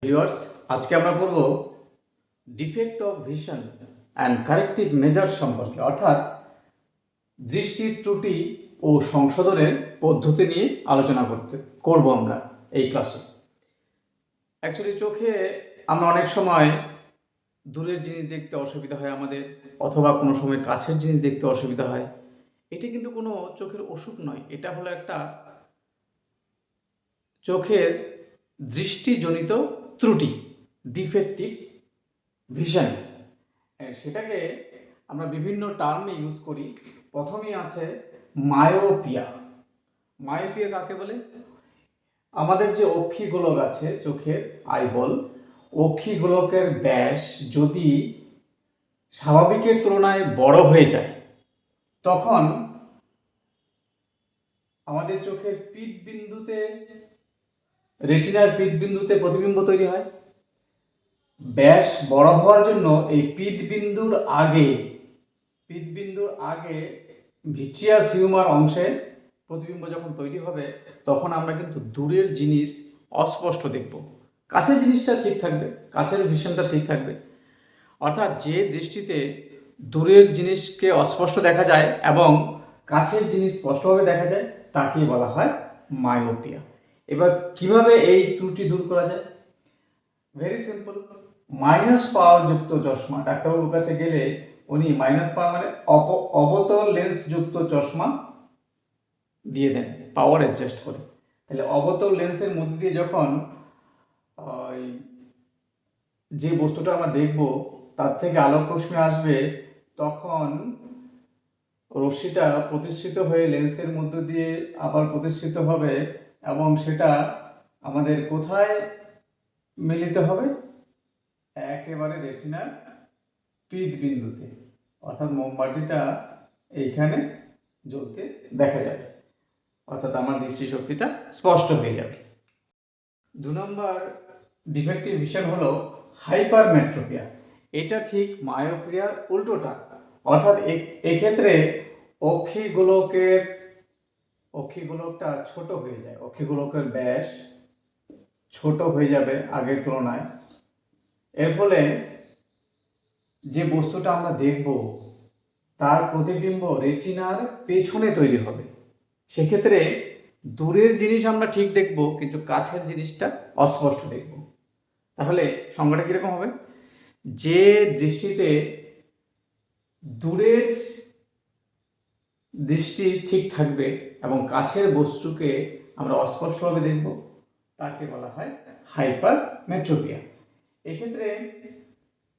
Viewers, আজকে আমরা বলব defect of vision and corrective measure সম্পর্কে, অর্থাৎ দৃষ্টির ত্রুটি ও সংশোধনের পদ্ধতি নিয়ে আলোচনা করব আমরা এই ক্লাসে। অ্যাকচুয়ালি চোখে আমরা অনেক সময় দূরের জিনিস দেখতে অসুবিধা হয় আমাদের, অথবা কোনো সময় কাছের জিনিস দেখতে অসুবিধা হয়। এটি কিন্তু কোনো চোখের অসুখ নয়, এটা হলো একটা চোখের দৃষ্টিজনিত ত্রুটি, ডিফেক্টিভ ভিশন। সেটাকে আমরা বিভিন্ন টার্মে ইউজ করি। প্রথমেই আছে মায়োপিয়া। মায়োপিয়া কাকে বলে? আমাদের যে অক্ষিগোলক আছে চোখের, আইবল, অক্ষিগোলকের ব্যাস যদি স্বাভাবিকের তুলনায় বড় হয়ে যায়, তখন আমাদের চোখের পিতবিন্দুতে, রেটিনার পিতবিন্দুতে প্রতিবিম্ব তৈরি হয়। ব্যাস বড় হওয়ার জন্য এই পিতবিন্দুর আগে ভিট্রিয়াস হিউমার অংশে প্রতিবিম্ব যখন তৈরি হবে, তখন আমরা কিন্তু দূরের জিনিস অস্পষ্ট দেখব। কাছের জিনিসটা ঠিক থাকবে, কাছের ভিশনটা ঠিক থাকবে। অর্থাৎ যে দৃষ্টিতে দূরের জিনিসকে অস্পষ্ট দেখা যায় এবং কাছের জিনিস স্পষ্টভাবে দেখা যায়, তাকেই বলা হয় মায়োপিয়া। এবার কিভাবে এই ত্রুটি দূর করা যায়? Very simple. মাইনাস পাওয়ার যুক্ত চশমা, ডাক্তারবাবুর কাছে গেলে উনি মাইনাস পাওয়ার মানে অবতল লেন্স যুক্ত চশমা দিয়ে দেন, পাওয়ার অ্যাডজাস্ট করে। তাহলে অবতল লেন্সের মধ্যে দিয়ে যখন যে বস্তুটা আমরা দেখব তার থেকে আলোক রশ্মি আসবে, তখন রশ্মিটা প্রতিষ্ঠিত হয়ে লেন্সের মধ্য দিয়ে আবার প্রতিষ্ঠিত হবে, এবং সেটা আমাদের কোথায় মিলিত হবে? একেবারে রেটিনার পিতবিন্দুতে, অর্থাৎ মোমবাতিটা এইখানে জ্বলতে দেখা যাবে, অর্থাৎ আমার দৃষ্টিশক্তিটা স্পষ্ট হয়ে যাবে। 2 নম্বর ডিফেক্টিভ ভিশন হলো হাইপারমেট্রোপিয়া। এটা ঠিক মায়োপিয়ার উল্টোটা, অর্থাৎ এক্ষেত্রে অক্ষিগোলকটা ছোট হয়ে যায়, অক্ষিগোলকের ব্যাস ছোট হয়ে যাবে আগের তুলনায়। এর ফলে যে বস্তুটা আমরা দেখব তার প্রতিবিম্ব রেটিনার পেছনে তৈরি হবে। সেক্ষেত্রে দূরের জিনিস আমরা ঠিক দেখব, কিন্তু কাছের জিনিসটা অস্পষ্ট দেখব। তাহলে সংজ্ঞাটা কীরকম হবে? যে দৃষ্টিতে দূরের দৃষ্টি ঠিক থাকবে এবং কাছের বস্তুকে আমরা অস্পষ্টভাবে দেখব, তাকে বলা হয় হাইপারমেট্রোপিয়া। এক্ষেত্রে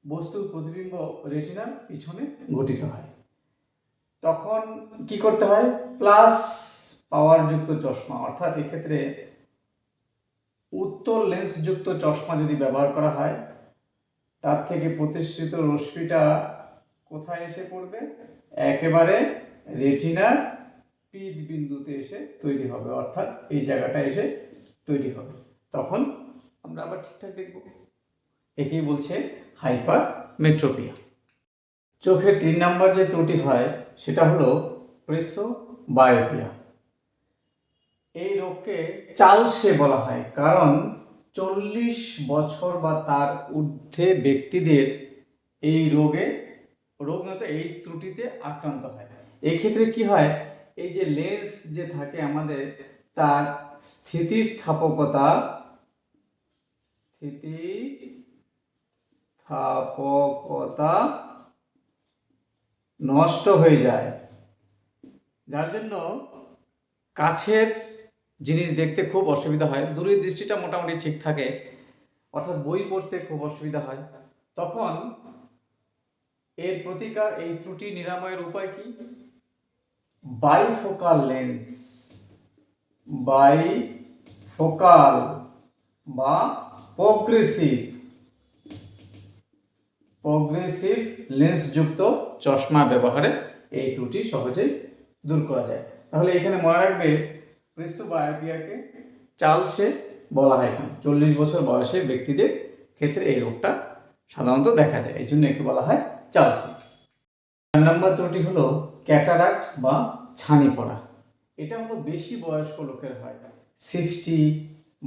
বস্তুর প্রতিবিম্ব রেটিনার পিছনে গঠিত হয়। তখন কি করতে হয়? প্লাস পাওয়ার যুক্ত চশমা, অর্থাৎ এক্ষেত্রে উত্তল লেন্স যুক্ত চশমা যদি ব্যবহার করা হয়, তার থেকে প্রতিষ্ঠিত রশ্মিটা কোথায় এসে পড়বে? একেবারে রেটিনার পিতবিন্দুতে এসে তৈরি হবে, অর্থাৎ এই জায়গাটা এসে তৈরি হবে। তখন আমরা আবার ঠিকঠাক দেখব। একেই বলছে হাইপারমেট্রোপিয়া। চোখের 3 নম্বর যে ত্রুটি হয় সেটা হলো প্রেসোবায়োপিয়া। এই রোগকে চালসে বলা হয়, কারণ 40 বছর বা তার ঊর্ধ্বে ব্যক্তিদের এই এই ত্রুটিতে আক্রান্ত হয়। এই ক্ষেত্রে কি হয়? এই যে লেন্স যে থাকে আমাদের, তার স্থিতিস্থাপকতা নষ্ট হয়ে যায়, যার জন্য কাছের জিনিস দেখতে খুব অসুবিধা হয়। দূরের দৃষ্টিটা মোটামুটি ঠিক থাকে, অর্থাৎ বই পড়তে খুব অসুবিধা হয়। তখন এর প্রতিকার, এই ত্রুটি নিরাময়ের উপায় কি? বাইফোকাল বা প্রগ্রেসিভ লেন্স যুক্ত চশমা ব্যবহারে এই ত্রুটি সহজেই দূর করা যায়। তাহলে এখানে মনে রাখবে, প্রেসোবায়োপিয়াকে চালসে বলা হয়। 40 বছর বয়সের ব্যক্তিদের ক্ষেত্রে এই রোগটা সাধারণত দেখা যায়, এই জন্য একে বলা হয় চালসে। 4 নম্বর ত্রুটি হলো ক্যাটারাক্ট বা ছানি পড়া। এটা হলো বেশি বয়স্ক লোকের হয়, 60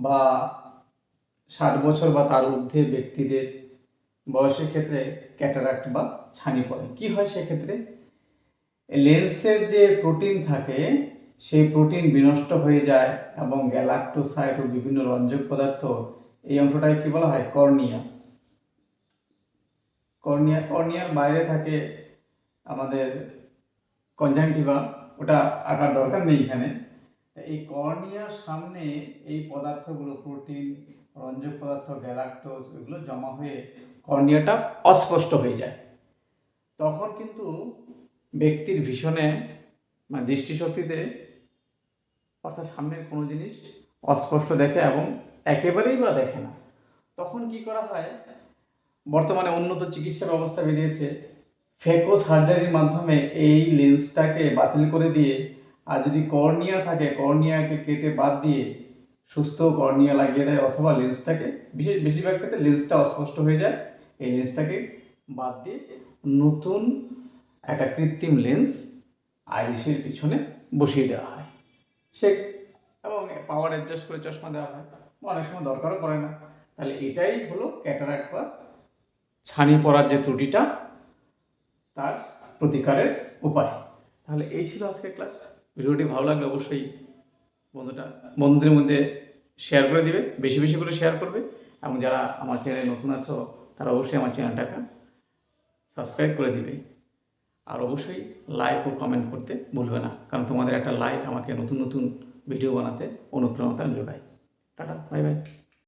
বা 60 বছর বা তার ঊর্ধ্বে ব্যক্তিদের বয়সের ক্ষেত্রে ক্যাটারাক্ট বা ছানি পড়ে। কি হয় সেক্ষেত্রে? লেন্সের যে প্রোটিন থাকে সেই প্রোটিন বিনষ্ট হয়ে যায় এবং গ্যালাক্টোসাইট ও বিভিন্ন রঞ্জক পদার্থ, এই অংশটাকে কি বলা হয়? কর্নিয়া। কর্নিয়ার বাইরে থাকে আমাদের কনজাংটিভা, ওটা আঁকার দরকার নেই এখানে। এই কর্নিয়ার সামনে এই পদার্থগুলো, প্রোটিন, রঞ্জক পদার্থ, গ্যালাক্টোজ, এগুলো জমা হয়ে কর্নিয়াটা অস্পষ্ট হয়ে যায়। তখন কিন্তু ব্যক্তির ভিশনে মানে দৃষ্টিশক্তিতে, অর্থাৎ সামনের কোনো জিনিস অস্পষ্ট দেখে এবং একেবারেই বা দেখে না। তখন কি করা হয়? বর্তমানে উন্নত চিকিৎসা ব্যবস্থা বেরিয়েছে, ফেকো সার্জারির মাধ্যমে এই লেন্সটাকে বাতিল করে দিয়ে, আর যদি কর্নিয়া থাকে কর্নিয়াকে কেটে বাদ দিয়ে সুস্থ কর্নিয়া লাগিয়ে দেয়, অথবা লেন্সটাকে, বেশিরভাগ ক্ষেত্রে লেন্সটা অস্পষ্ট হয়ে যায়, এই লেন্সটাকে বাদ দিয়ে নতুন একটা কৃত্রিম লেন্স আইরিশের পিছনে বসিয়ে দেওয়া হয়। সে এবং পাওয়ার অ্যাডজাস্ট করে চশমা দেওয়া হয়, অনেক সময় দরকারও পড়ে না। তাহলে এটাই হলো ক্যাটারাক্ট বা ছানি পড়ার যে ত্রুটিটা, তার প্রতিকারের উপায়। তাহলে এই ছিল আজকের ক্লাস। ভিডিওটি ভালো লাগলে অবশ্যই বন্ধুদের মধ্যে শেয়ার করে দিবে, বেশি বেশি করে শেয়ার করবে। এবং যারা আমার চ্যানেলে নতুন আছো তারা অবশ্যই আমার চ্যানেলটাকে সাবস্ক্রাইব করে দিবে। আর অবশ্যই লাইক ও কমেন্ট করতে ভুলবে না, কারণ তোমাদের একটা লাইক আমাকে নতুন নতুন ভিডিও বানাতে অনুপ্রেরণা যোগায়। Tata, bye bye.